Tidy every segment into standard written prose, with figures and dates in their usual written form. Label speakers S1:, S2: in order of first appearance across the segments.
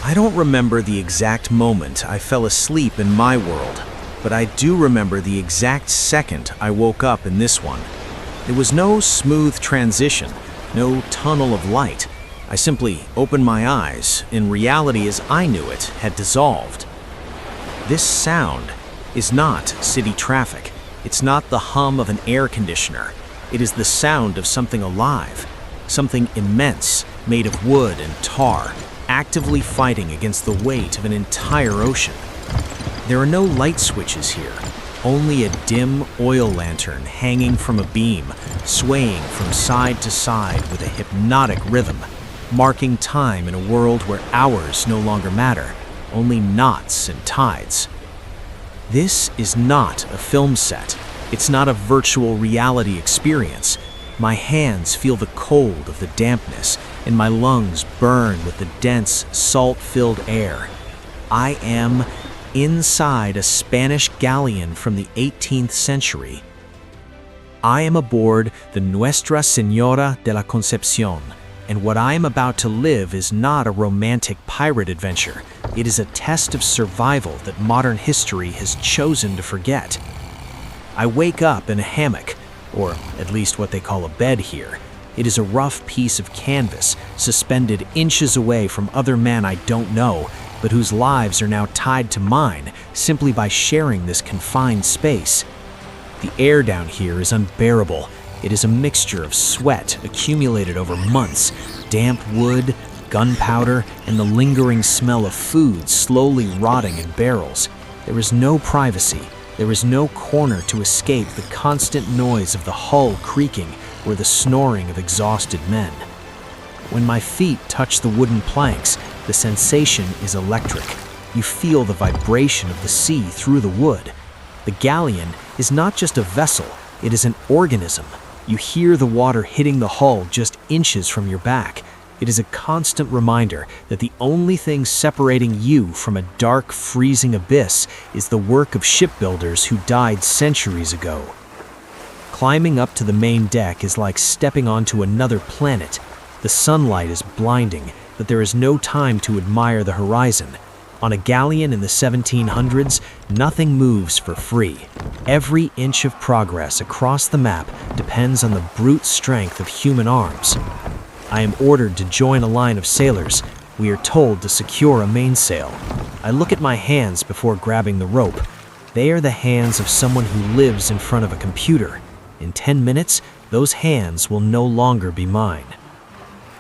S1: I don't remember the exact moment I fell asleep in my world, but I do remember the exact second I woke up in this one. There was no smooth transition, no tunnel of light. I simply opened my eyes, and reality as I knew it had dissolved. This sound is not city traffic. It's not the hum of an air conditioner. It is the sound of something alive, something immense, made of wood and tar, actively fighting against the weight of an entire ocean. There are no light switches here, only a dim oil lantern hanging from a beam, swaying from side to side with a hypnotic rhythm, marking time in a world where hours no longer matter, only knots and tides. This is not a film set. It's not a virtual reality experience. My hands feel the cold of the dampness, and my lungs burn with the dense, salt-filled air. I am inside a Spanish galleon from the 18th century. I am aboard the Nuestra Señora de la Concepción, and what I am about to live is not a romantic pirate adventure. It is a test of survival that modern history has chosen to forget. I wake up in a hammock, or at least what they call a bed here. It is a rough piece of canvas, suspended inches away from other men I don't know, but whose lives are now tied to mine simply by sharing this confined space. The air down here is unbearable. It is a mixture of sweat accumulated over months, damp wood, gunpowder, and the lingering smell of food slowly rotting in barrels. There is no privacy. There is no corner to escape the constant noise of the hull creaking or the snoring of exhausted men. When my feet touch the wooden planks, the sensation is electric. You feel the vibration of the sea through the wood. The galleon is not just a vessel, it is an organism. You hear the water hitting the hull just inches from your back. It is a constant reminder that the only thing separating you from a dark, freezing abyss is the work of shipbuilders who died centuries ago. Climbing up to the main deck is like stepping onto another planet. The sunlight is blinding, but there is no time to admire the horizon. On a galleon in the 1700s, nothing moves for free. Every inch of progress across the map depends on the brute strength of human arms. I am ordered to join a line of sailors. We are told to secure a mainsail. I look at my hands before grabbing the rope. They are the hands of someone who lives in front of a computer. In 10 minutes, those hands will no longer be mine.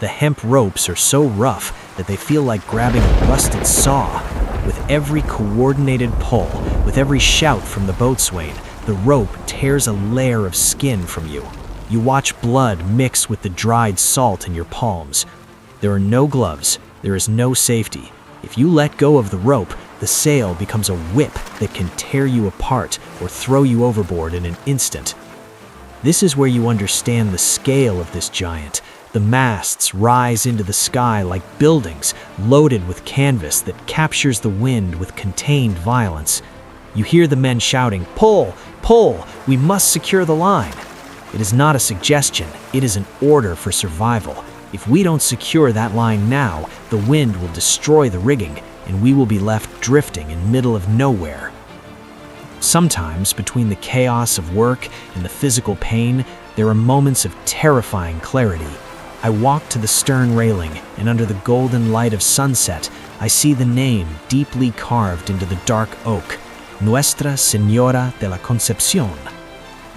S1: The hemp ropes are so rough that they feel like grabbing a rusted saw. With every coordinated pull, with every shout from the boatswain, the rope tears a layer of skin from you. You watch blood mix with the dried salt in your palms. There are no gloves. There is no safety. If you let go of the rope, the sail becomes a whip that can tear you apart or throw you overboard in an instant. This is where you understand the scale of this giant. The masts rise into the sky like buildings loaded with canvas that captures the wind with contained violence. You hear the men shouting, "Pull! Pull! We must secure the line!" It is not a suggestion, it is an order for survival. If we don't secure that line now, the wind will destroy the rigging, and we will be left drifting in the middle of nowhere. Sometimes, between the chaos of work and the physical pain, there are moments of terrifying clarity. I walk to the stern railing, and under the golden light of sunset, I see the name deeply carved into the dark oak, Nuestra Señora de la Concepción.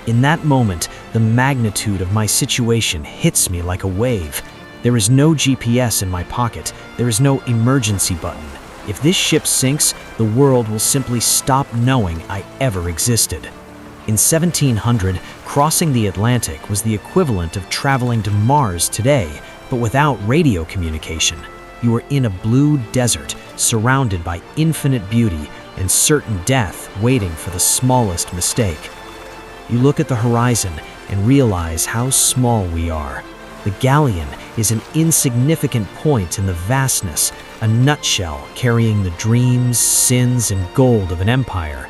S1: In that moment, the magnitude of my situation hits me like a wave. There is no GPS in my pocket. There is no emergency button. If this ship sinks, the world will simply stop knowing I ever existed. In 1700, crossing the Atlantic was the equivalent of traveling to Mars today, but without radio communication. You were in a blue desert, surrounded by infinite beauty and certain death waiting for the smallest mistake. You look at the horizon and realize how small we are. The galleon is an insignificant point in the vastness, a nutshell carrying the dreams, sins, and gold of an empire.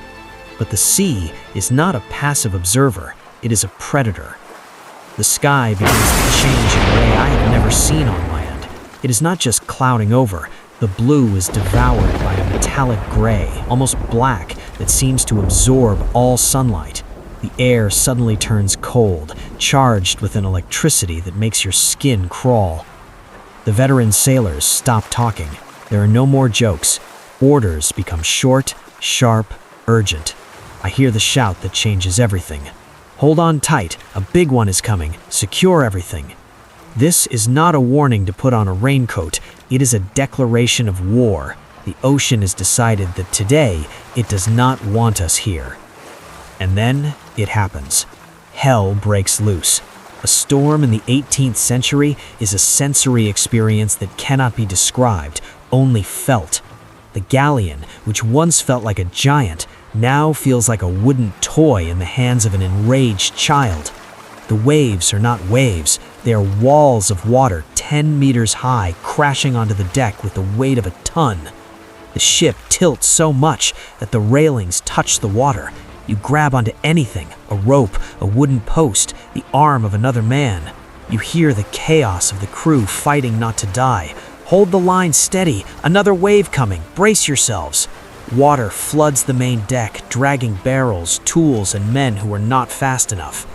S1: But the sea is not a passive observer, it is a predator. The sky begins to change in a way I have never seen on land. It is not just clouding over, The blue is devoured by a metallic gray, almost black, that seems to absorb all sunlight. The air suddenly turns cold, charged with an electricity that makes your skin crawl. The veteran sailors stop talking. There are no more jokes. Orders become short, sharp, urgent. I hear the shout that changes everything. Hold on tight, a big one is coming. Secure everything. This is not a warning to put on a raincoat. It is a declaration of war. The ocean has decided that today it does not want us here. And then it happens. Hell breaks loose. A storm in the 18th century is a sensory experience that cannot be described, only felt. The galleon, which once felt like a giant, now feels like a wooden toy in the hands of an enraged child. The waves are not waves, they are walls of water 10 meters high, crashing onto the deck with the weight of a ton. The ship tilts so much that the railings touch the water. You grab onto anything, a rope, a wooden post, the arm of another man. You hear the chaos of the crew fighting not to die. Hold the line steady, another wave coming, brace yourselves. Water floods the main deck, dragging barrels, tools, and men who are not fast enough.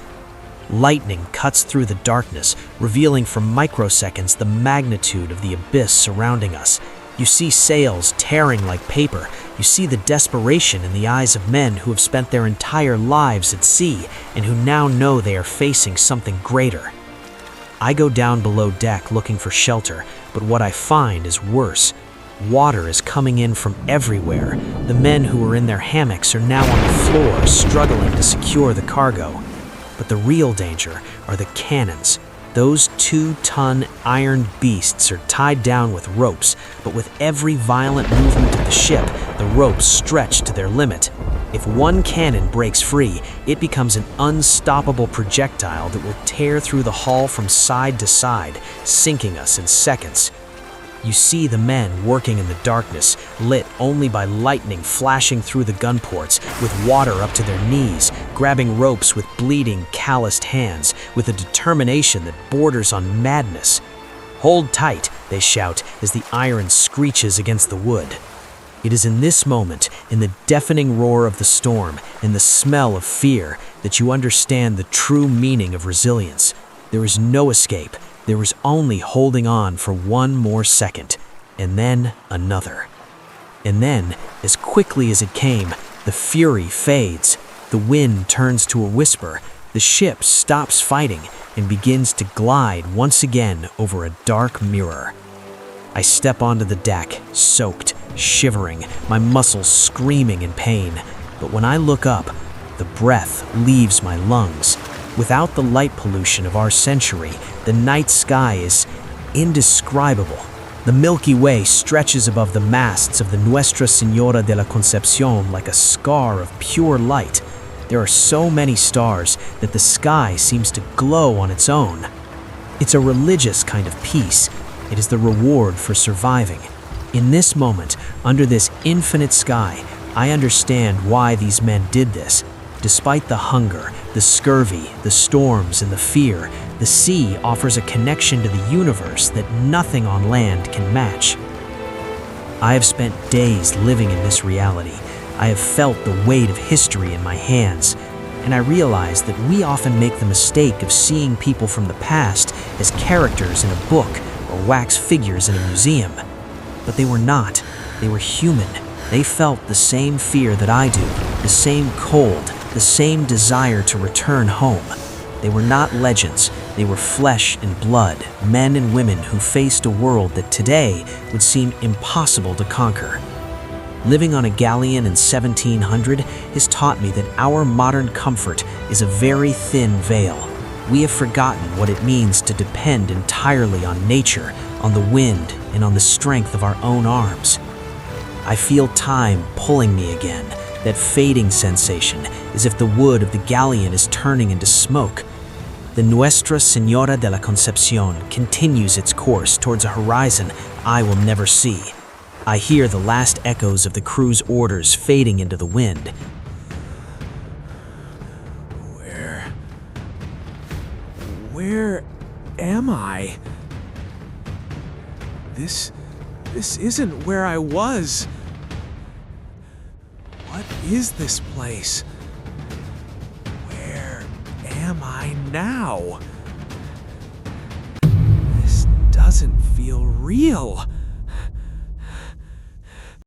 S1: Lightning cuts through the darkness, revealing for microseconds the magnitude of the abyss surrounding us. You see sails tearing like paper. You see the desperation in the eyes of men who have spent their entire lives at sea and who now know they are facing something greater. I go down below deck looking for shelter, but what I find is worse. Water is coming in from everywhere. The men who were in their hammocks are now on the floor, struggling to secure the cargo. But the real danger are the cannons. Those 2-ton iron beasts are tied down with ropes, but with every violent movement of the ship, the ropes stretch to their limit. If one cannon breaks free, it becomes an unstoppable projectile that will tear through the hull from side to side, sinking us in seconds. You see the men working in the darkness, lit only by lightning flashing through the gun ports, with water up to their knees, grabbing ropes with bleeding, calloused hands, with a determination that borders on madness. "Hold tight," they shout as the iron screeches against the wood. It is in this moment, in the deafening roar of the storm, in the smell of fear, that you understand the true meaning of resilience. There is no escape. There is only holding on for one more second, and then another. And then, as quickly as it came, the fury fades. The wind turns to a whisper. The ship stops fighting and begins to glide once again over a dark mirror. I step onto the deck, soaked, shivering, my muscles screaming in pain. But when I look up, the breath leaves my lungs. Without the light pollution of our century, the night sky is indescribable. The Milky Way stretches above the masts of the Nuestra Señora de la Concepción like a scar of pure light. There are so many stars that the sky seems to glow on its own. It's a religious kind of peace. It is the reward for surviving. In this moment, under this infinite sky, I understand why these men did this. Despite the hunger, the scurvy, the storms, and the fear, the sea offers a connection to the universe that nothing on land can match. I have spent days living in this reality. I have felt the weight of history in my hands, and I realize that we often make the mistake of seeing people from the past as characters in a book or wax figures in a museum. But they were not. They were human. They felt the same fear that I do, the same cold, the same desire to return home. They were not legends. They were flesh and blood, men and women who faced a world that today would seem impossible to conquer. Living on a galleon in 1700 has taught me that our modern comfort is a very thin veil. We have forgotten what it means to depend entirely on nature, on the wind, and on the strength of our own arms. I feel time pulling me again, that fading sensation, as if the wood of the galleon is turning into smoke. The Nuestra Señora de la Concepción continues its course towards a horizon I will never see. I hear the last echoes of the crew's orders fading into the wind.
S2: Where am I? This This isn't where I was. What is this place? Where am I now? This doesn't feel real.